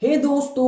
हे दोस्तों,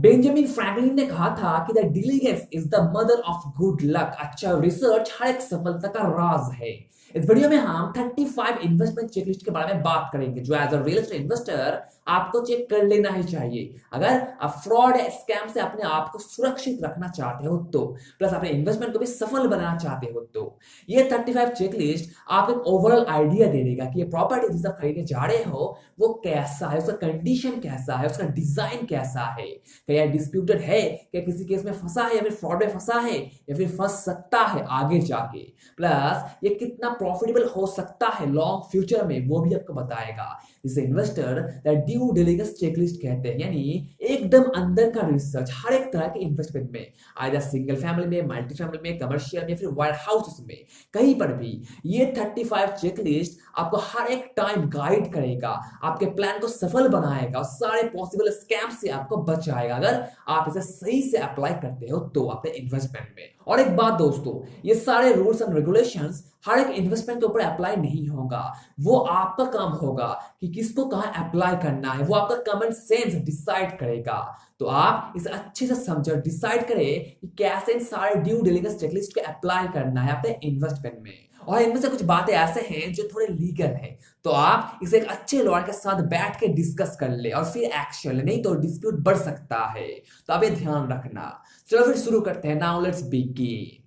Benjamin Franklin ने कहा था कि the diligence is the mother of good luck. अच्छा रिसर्च हर एक सफलता का राज है। इस वीडियो में हम 35 इन्वेस्टमेंट चेकलिस्ट के बारे में बात करेंगे जो as a real estate investor आपको चेक कर लेना ही चाहिए अगर आप फ्रॉड या स्कैम से अपने आप को सुरक्षित रखना चाहते हो तो, प्लस अपने इन्वेस्टमेंट को भी सफल बनाना चाहते हो तो। ये 35 चेकलिस्ट आपको एक ओवरऑल आइडिया दे देगा कि ये प्रॉपर्टी जिसे आप खरीदने जा रहे हो वो कैसा है, उसका कंडीशन कैसा है, उसका डिजाइन कैसा है, क्या डिस्प्यूटेड है, क्या किसी केस में फंसा है या फिर फ्रॉड में फंसा है या फिर फंस सकता है आगे जाके, प्लस ये कितना प्रॉफिटेबल हो सकता है लॉन्ग फ्यूचर में वो भी आपको बताएगा। इसे इन्वेस्टर ड्यू डिलिजेंस चेकलिस्ट कहते हैं, यानी एकदम अंदर का रिसर्च हर एक तरह के इन्वेस्टमेंट में, आइदर सिंगल फैमिली में, मल्टी फैमिली में, कमर्शियल में या फिर वायर हाउसेस में, कहीं पर भी ये 35 चेकलिस्ट आपको हर एक टाइम गाइड करेगा, आपके प्लान को सफल बनाएगा और सारे पॉसिबल स्कैम से आपको बचाएगा अगर आप इसे सही से अप्लाई करते हो तो अपने इन्वेस्टमेंट में। और एक बात दोस्तों, ये सारे रूल्स एंड रेगुलेशंस हर एक इन्वेस्टमेंट के ऊपर अप्लाई नहीं होगा। वो आपका काम होगा कि किसको कहां अप्लाई करना है, वो आपका कॉमन सेंस डिसाइड करेगा। तो आप इसे अच्छे से समझो, डिसाइड करें कि कैसे इन सारे ड्यू डिलिजेंस चेकलिस्ट को अप्लाई करना है अपने इन्वेस्टमेंट में। और इनमें से कुछ बातें ऐसे हैं जो थोड़े लीगल हैं, तो आप इसे एक अच्छे लॉयर के साथ बैठ के डिस्कस कर ले और फिर एक्शन ले, नहीं तो डिस्प्यूट बढ़ सकता है। तो आप ये ध्यान रखना। चलो फिर शुरू करते हैं। Now let's begin.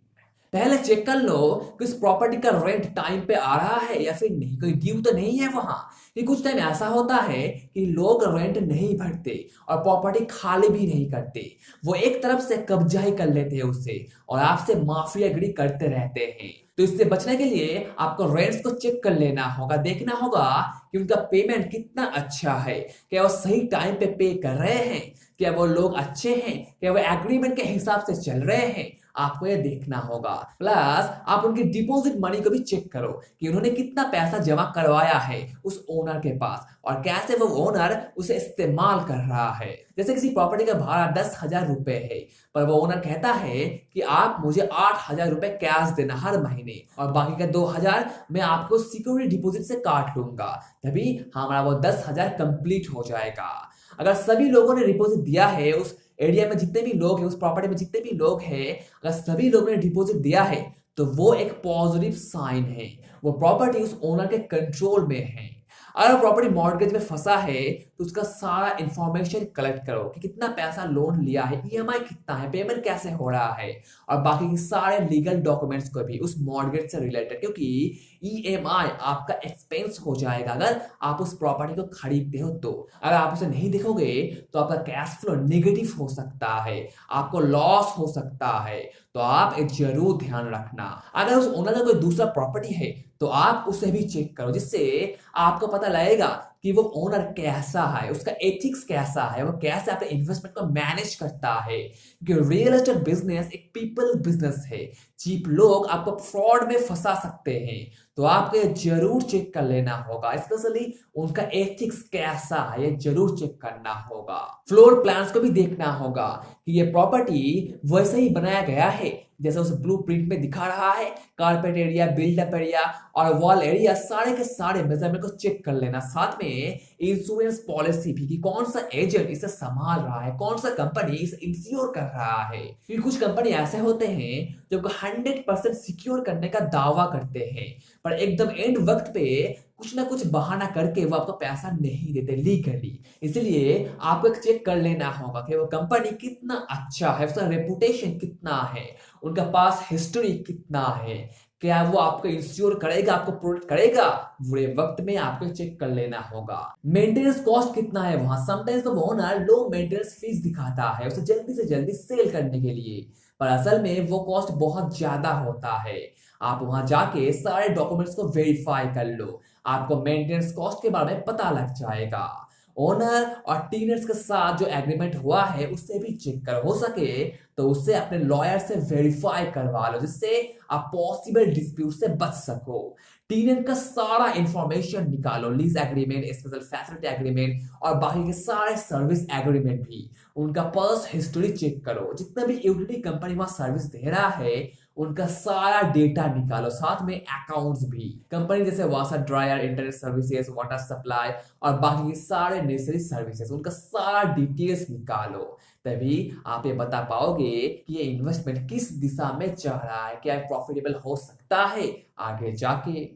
पहले चेक कर लो कि उस प्रॉपर्टी का रेंट टाइम पे आ रहा है या फिर नहीं, कोई ड्यू तो नहीं है वहां। कि कुछ टाइम ऐसा होता है कि लोग रेंट नहीं भरते और प्रॉपर्टी खाली भी नहीं करते, वो एक तरफ से कब्जा ही कर लेते हैं उसे और आपसे माफियागिरी करते रहते हैं। तो इससे बचने के लिए आपको रेंट्स को चेक कर लेना होगा, देखना होगा कि उनका पेमेंट कितना अच्छा है, क्या वो सही टाइम पे कर रहे हैं, क्या वो लोग अच्छे हैं, क्या वो एग्रीमेंट के हिसाब से चल रहे हैं, आपको ये देखना होगा। प्लस आप उनकी डिपॉजिट मनी को भी चेक करो कि उन्होंने कितना पैसा जमा करवाया है उस ओनर के पास और कैसे वो ओनर उसे इस्तेमाल कर रहा है। जैसे किसी प्रॉपर्टी का भाड़ा 10,000 रुपए है, पर वो ओनर कहता है कि आप मुझे 8,000 रुपए कैश देना हर महीने और बाकी का 2,000 मैं आपको सिक्योरिटी डिपॉजिट से काट लूंगा, तभी हमारा वो 10,000 कंप्लीट हो जाएगा। अगर सभी लोगों ने डिपॉजिट दिया है, उस एरिया में जितने भी लोग हैं, उस प्रॉपर्टी में जितने भी लोग हैं, अगर सभी लोगों ने डिपॉजिट दिया है तो वो एक पॉजिटिव साइन है, वो प्रॉपर्टी उस ओनर के कंट्रोल में है। अगर प्रॉपर्टी मॉर्गेज में फंसा है तो उसका सारा इंफॉर्मेशन कलेक्ट करो कि कितना पैसा लोन लिया है, ईएमआई कितना है, पेमेंट कैसे हो रहा है और बाकी के सारे लीगल डॉक्यूमेंट्स को भी उस मॉर्गेज से रिलेटेड, क्योंकि ईएमआई आपका एक्सपेंस हो जाएगा अगर आप उस प्रॉपर्टी को खरीदते हो तो। अगर आप उसे नहीं देखोगे तो आपका कैश फ्लो नेगेटिव हो सकता है, आपको लॉस हो सकता है। तो आप एक जरूर ध्यान रखना। अगर उस ओनर का कोई दूसरा प्रॉपर्टी है तो आप उसे भी चेक करो, जिससे आपको पता लगेगा कि वो ओनर कैसा है, उसका एथिक्स कैसा है, वो कैसे अपने इन्वेस्टमेंट को मैनेज करता है। क्योंकि रियल एस्टेट बिजनेस एक पीपल बिजनेस है, चीप लोग आपको फ्रॉड में फंसा सकते हैं। तो आपको ये जरूर चेक कर लेना होगा, स्पेशली उनका एथिक्स कैसा है ये जरूर चेक करना होगा। फ्लोर प्लान्स को भी देखना होगा कि ये प्रॉपर्टी वैसे ही बनाया गया है जैसे उस ब्लूप्रिंट में दिखा रहा है। कारपेट एरिया, बिल्डअप एरिया और वॉल एरिया, सारे के सारे मेजरमेंट को चेक कर लेना। साथ में इंश्योरेंस पॉलिसी भी कि कौन सा एजेंट इसे संभाल रहा है, कौन सा कंपनी इसे इंश्योर कर रहा है। क्योंकि कुछ कंपनी ऐसे होते हैं जो 100% सिक्योर करने का दावा करते हैं, पर एकदम एंड वक्त पे कुछ ना कुछ बहाना करके वो आपको पैसा नहीं देते लीगली। इसलिए आपको एक चेक कर लेना होगा कि वो कंपनी कितना अच्छा है, उसका रेपुटेशन कितना है, उनका पास हिस्ट्री कितना है, क्या वो आपको इंश्योर करेगा, आपको प्रोटेक्ट करेगा। बुरे वक्त में आपको चेक कर लेना होगा। मेंटेनेंस कॉस्ट कितना है वहां। समटाइम्स तो ओनर लो मेंटेनेंस फीस दिखाता है उसे जल्दी से जल्दी सेल करने के लिए, पर असल में वो कॉस्ट बहुत ज्यादा होता है। आप वहां जाके सारे डॉक्यूमेंट्स को वेरीफाई कर लो, आपको मेंटेनेंस कॉस्ट के बारे में पता लग जाएगा। ओनर और टीनर्स के साथ जो एग्रीमेंट हुआ है उससे भी चेक कर, हो सके तो उससे अपने लॉयर से वेरीफाई करवा लो, जिससे आप पॉसिबल डिस्प्यूट से बच सको। टीनेन का सारा इंफॉर्मेशन निकालो, lease agreement, special facility agreement और बाकी के सारे सर्विस एग्रीमेंट भी। उनका पर्स हिस्ट्री चेक करो, जितना भी यूटिलिटी कंपनी वहां सर्विस दे रहा है उनका सारा डेटा निकालो, साथ में अकाउंट्स भी। कंपनी जैसे washer dryer, internet services, water supply और बाकी के सारे नेसेसरी सर्विसेज, उनका सारा डिटेल्स निकालो। तभी आप ये बता पाओगे कि ये इन्वेस्टमेंट किस दिशा में जा रहा है, क्या प्रॉफिटेबल हो सकता है आगे जाके।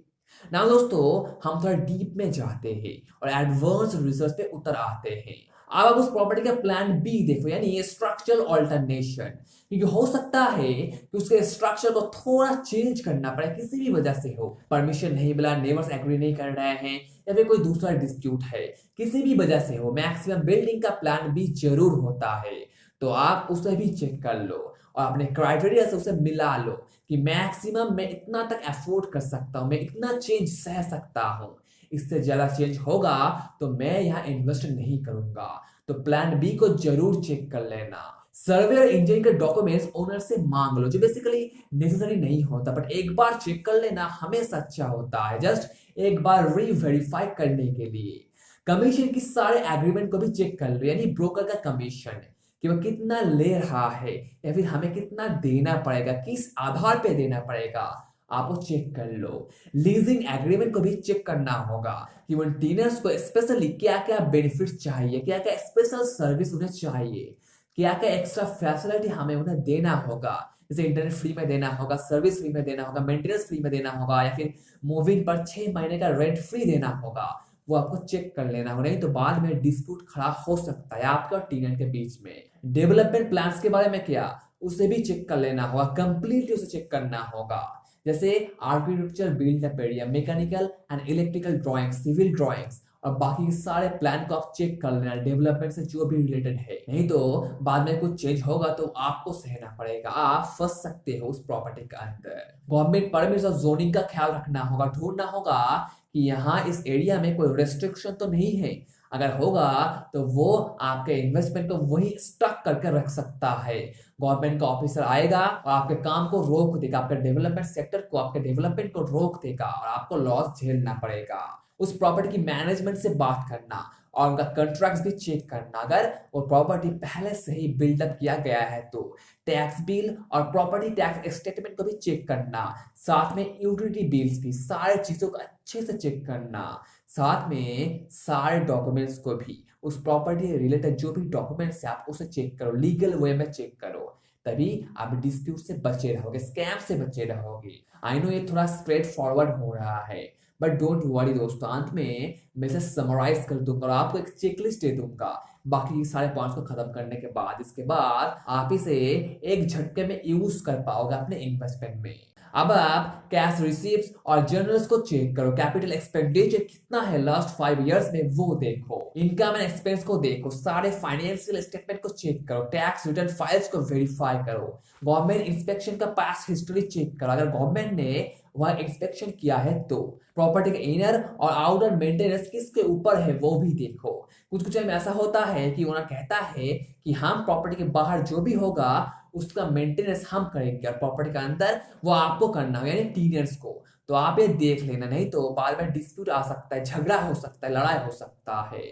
ना दोस्तों, हम थोड़ा डीप में जाते हैं और एडवांस रिसर्च पे उतर आते हैं। अब आप उस प्रॉपर्टी का प्लान बी देखो, यानी स्ट्रक्चरल ऑल्टरनेशन। क्योंकि हो सकता है कि उसके स्ट्रक्चर को थोड़ा चेंज करना पड़े, किसी भी वजह से हो, परमिशन नहीं मिला, नेबर्स एग्री नहीं कर रहे हैं या फिर कोई दूसरा डिस्प्यूट है, किसी भी वजह से हो, मैक्सिमम बिल्डिंग का प्लान भी जरूर होता है। तो आप उसे भी चेक कर लो और अपने क्राइटेरिया से उसे मिला लो कि मैक्सिमम मैं इतना तक अफोर्ड कर सकता हूं, मैं इतना चेंज सह सकता हूं, इससे ज्यादा चेंज होगा तो मैं यहाँ इन्वेस्ट नहीं करूंगा। तो प्लान बी को जरूर चेक कर लेना। सर्वे और इंजीनियरिंग के डॉक्यूमेंट्स ओनर से मांग लो, जो बेसिकली नेसेसरी नहीं होता, बट एक बार चेक कर लेना हमेशा अच्छा होता है, जस्ट एक बार री वेरीफाई करने के लिए। कमीशन की सारे एग्रीमेंट को भी चेक कर लो, यानी ब्रोकर का कमीशन कि वो कितना ले रहा है या फिर हमें कितना देना पड़ेगा, किस आधार पे देना पड़ेगा, आप वो चेक कर लो। लीजिंग एग्रीमेंट को भी चेक करना होगा कि उन टीनर्स को स्पेशली क्या क्या बेनिफिट चाहिए, क्या क्या स्पेशल सर्विस उन्हें चाहिए, क्या क्या एक्स्ट्रा फैसिलिटी हमें उन्हें देना होगा, जैसे इंटरनेट फ्री में देना होगा, सर्विस फ्री में देना होगा, मेंटेनेंस फ्री में देना होगा या फिर मूविंग पर 6 महीने का रेंट फ्री देना होगा। वो आपको चेक कर लेना हो, नहीं तो बाद में डिस्प्यूट खड़ा हो सकता है आपके और टीनेंट के बीच में। डेवलपमेंट प्लान्स के बारे में क्या, उसे भी चेक कर लेना होगा, कंप्लीटली उसे चेक करना होगा, जैसे architecture, build area, mechanical and electrical drawing, civil drawings और बाकी के सारे प्लान को आप चेक कर लेना, डेवलपमेंट से जो भी रिलेटेड है। नहीं तो बाद में कुछ चेंज होगा तो आपको सहना पड़ेगा, आप फंस सकते हो उस प्रॉपर्टी के अंदर। गवर्नमेंट परमिट और जोनिंग का ख्याल रखना होगा, ढूंढना होगा कि यहाँ इस एरिया में कोई रेस्ट्रिक्शन तो नहीं है, अगर होगा तो वो आपके इन्वेस्टमेंट को वही स्टक करके रख सकता है। गवर्नमेंट का ऑफिसर आएगा और आपके काम को रोक देगा, आपके डेवलपमेंट सेक्टर को, आपके डेवलपमेंट को रोक देगा और आपको लॉस झेलना पड़ेगा। उस प्रॉपर्टी की मैनेजमेंट से बात करना और उनका कॉन्ट्रैक्ट्स भी चेक करना, अगर वो प्रॉपर्टी पहले से ही बिल्डअप किया गया है तो। टैक्स बिल और प्रॉपर्टी टैक्स स्टेटमेंट को भी चेक करना, साथ में यूटिलिटी बिल्स भी, सारे चीजों को अच्छे से चेक करना, साथ में सारे डॉक्यूमेंट्स को भी, उस प्रॉपर्टी रिलेटेड जो भी डॉक्यूमेंट्स है आप उसे चेक करो, लीगल वे में चेक करो, तभी आप डिस्प्यूट से बचे रहोगे, स्कैम से बचे रहोगे। आई नो ये थोड़ा स्ट्रेट फॉरवर्ड हो रहा है, बट डोंट वरी दोस्तों, अंत में मैं इसे समराइज कर दूंगा और आपको एक चेकलिस्ट दे दूंगा बाकी सारे पॉइंट्स को खत्म करने के बाद। इसके बाद आप इसे एक झटके में यूज कर पाओगे अपने इन्वेस्टमेंट में। अब आप कैश रिसीव्स और जर्नल्स को चेक करो, कैपिटल एक्सपेंडिचर कितना है लास्ट 5 इयर्स में वो देखो, इनकम एंड एक्सपेंस को देखो, सारे फाइनेंशियल स्टेटमेंट को चेक करो, टैक्स रिटर्न फाइल्स को वेरीफाई करो, गवर्नमेंट इंस्पेक्शन का पास्ट हिस्ट्री चेक करो, अगर गवर्नमेंट ने वह इंस्पेक्शन किया है तो। प्रॉपर्टी का इनर और आउटर मेंटेनेंस किसके ऊपर है वो भी देखो। कुछ कुछ में ऐसा होता है कि ओनर कहता है कि हम प्रॉपर्टी के बाहर जो भी होगा उसका मेंटेनेंस हम करेंगे और प्रॉपर्टी का अंदर वो आपको करना है, यानी टीनेंट्स को। तो आप ये देख लेना, नहीं तो बाद में डिस्प्यूट आ सकता है, झगड़ा हो सकता है, लड़ाई हो सकता है।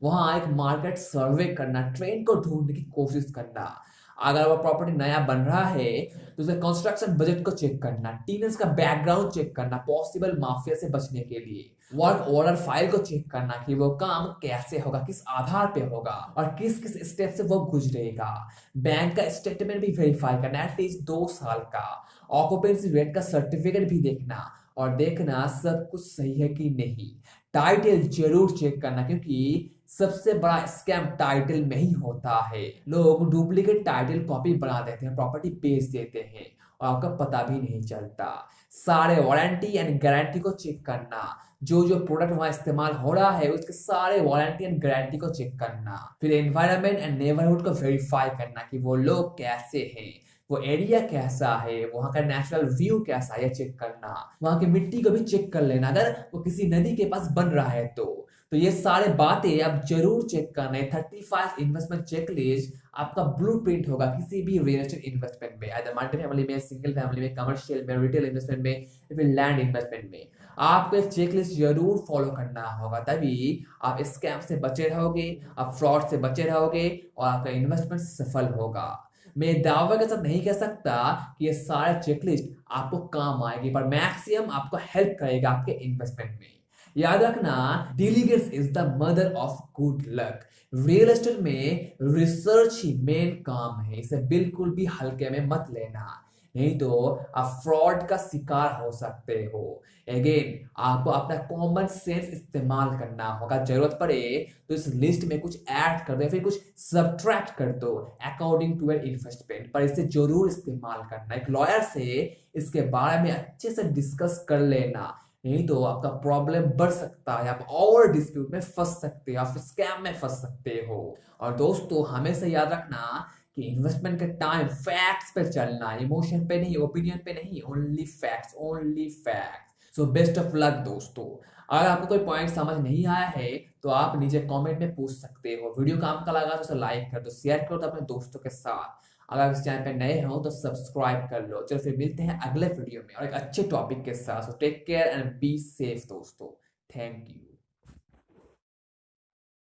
वहां एक मार्केट सर्वे करना, ट्रेंड को ढूंढने की कोशिश करना, अगर वो प्रॉपर्टी नया बन रहा है तो उसके कंस्ट्रक्शन बजट को चेक करना, टीनेंट्स का बैकग्राउंड चेक करना पॉसिबल माफिया से बचने के लिए, वर्क ऑर्डर फाइल को चेक करना कि वो काम कैसे होगा, किस आधार पे होगा और किस किस स्टेप से वो गुजरेगा, बैंक का स्टेटमेंट भी वेरीफाई करना एटलीस्ट 2 साल का, ऑक्यूपेंसी रेट का सर्टिफिकेट भी देखना और देखना सब कुछ सही है कि नहीं, टाइटल जरूर चेक करना क्योंकि सबसे बड़ा स्कैम टाइटल में ही होता है। लोग डुप्लीकेट टाइटल कॉपी बना देते हैं, प्रॉपर्टी बेच देते हैं और आपका पता भी नहीं चलता। सारे वारंटी एंड गारंटी को चेक करना, जो जो प्रोडक्ट वहां इस्तेमाल हो रहा है उसके सारे वारंटी एंड गारंटी को चेक करना। फिर एनवायरनमेंट एंड नेबरहुड को वेरीफाई करना कि वो लोग कैसे हैं, वो एरिया कैसा है, वहां का नेचुरल व्यू कैसा है चेक करना, वहां की मिट्टी को भी चेक कर लेना अगर वो किसी नदी के पास बन रहा है तो ये सारे बातें आप जरूर चेक करना है। 35 इन्वेस्टमेंट चेकलिस्ट आपका ब्लूप्रिंट होगा किसी भी रियल एस्टेट इन्वेस्टमेंट में, आइदर मल्टी फैमिली में, सिंगल फैमिली में, कमर्शियल में, रिटेल इन्वेस्टमेंट में या फिर लैंड इन्वेस्टमेंट में। आपको एक चेकलिस्ट जरूर फॉलो करना होगा, तभी आप स्कैम से बचे रहोगे, आप फ्रॉड से बचे रहोगे और आपका इन्वेस्टमेंट सफल होगा। मैं दावे के साथ नहीं कह सकता कि ये सारे चेकलिस्ट आपको काम आएगी, पर मैक्सिमम आपको हेल्प करेगा आपके इन्वेस्टमेंट में। याद रखना, diligence is the mother of good luck. Real estate में रिसर्च ही मेन काम है, इसे बिल्कुल भी हल्के में मत लेना, नहीं तो आप फ्रॉड का शिकार हो सकते हो। अगेन, आपको अपना कॉमन सेंस इस्तेमाल करना होगा, जरूरत पड़े तो इस लिस्ट में कुछ ऐड कर दो, फिर कुछ सब्ट्रैक्ट कर दो अकॉर्डिंग टू योर इन्वेस्टमेंट, पर इसे जरूर इस्तेमाल करना। एक लॉयर से इसके बारे में अच्छे से डिस्कस कर लेना, नहीं तो आपका प्रॉब्लम बढ़ सकता है, आप और डिस्प्यूट में फंस सकते हो, आप स्कैम में फंस सकते हो। और दोस्तों, हमेशा याद रखना कि इन्वेस्टमेंट के टाइम फैक्ट्स पे चलना, इमोशन पे नहीं, ओपिनियन पे नहीं, only facts, only facts. So best of luck दोस्तों। अगर आपको कोई पॉइंट समझ नहीं आया है तो आप नीचे कमेंट में पूछ सकते हो। वीडियो काम का लगा तो उसे लाइक कर दो, शेयर करो तो अपने दोस्तों के साथ। अगर इस चैनल पे नए हो तो सब्सक्राइब कर लो। चलो फिर मिलते हैं अगले वीडियो में और एक अच्छे टॉपिक के साथ। So take care and be safe दोस्तों। Thank you.